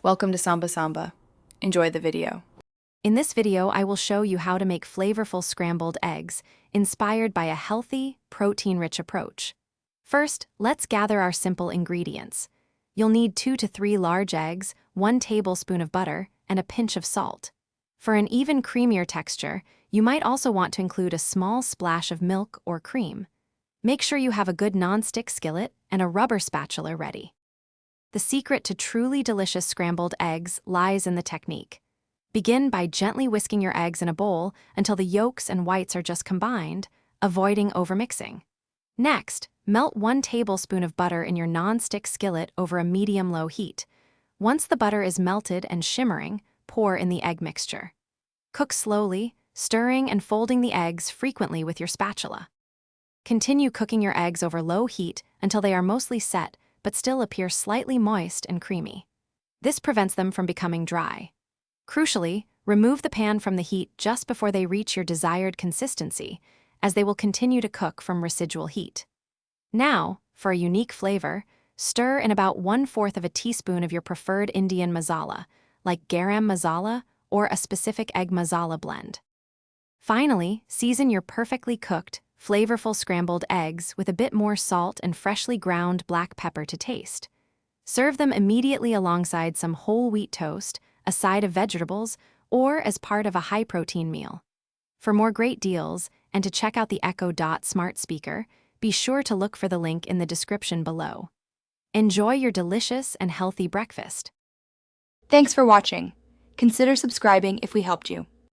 Welcome to Samba Samba. Enjoy the video. In this video, I will show you how to make flavorful scrambled eggs, inspired by a healthy, protein-rich approach. First, let's gather our simple ingredients. You'll need 2 to 3 large eggs, 1 tablespoon of butter, and a pinch of salt. For an even creamier texture, you might also want to include a small splash of milk or cream. Make sure you have a good non-stick skillet and a rubber spatula ready. The secret to truly delicious scrambled eggs lies in the technique. Begin by gently whisking your eggs in a bowl until the yolks and whites are just combined, avoiding overmixing. Next, melt 1 tablespoon of butter in your non-stick skillet over a medium-low heat. Once the butter is melted and shimmering, pour in the egg mixture. Cook slowly, stirring and folding the eggs frequently with your spatula. Continue cooking your eggs over low heat until they are mostly set but still appear slightly moist and creamy. This prevents them from becoming dry. Crucially, remove the pan from the heat just before they reach your desired consistency, as they will continue to cook from residual heat. Now, for a unique flavor, stir in about 1/4 of a teaspoon of your preferred Indian masala, like garam masala or a specific egg masala blend. Finally, season your perfectly cooked, flavorful scrambled eggs with a bit more salt and freshly ground black pepper to taste. Serve them immediately alongside some whole wheat toast, a side of vegetables, or as part of a high-protein meal. For more great deals, and to check out the Echo Dot smart speaker, be sure to look for the link in the description below. Enjoy your delicious and healthy breakfast. Thanks for watching. Consider subscribing if we helped you.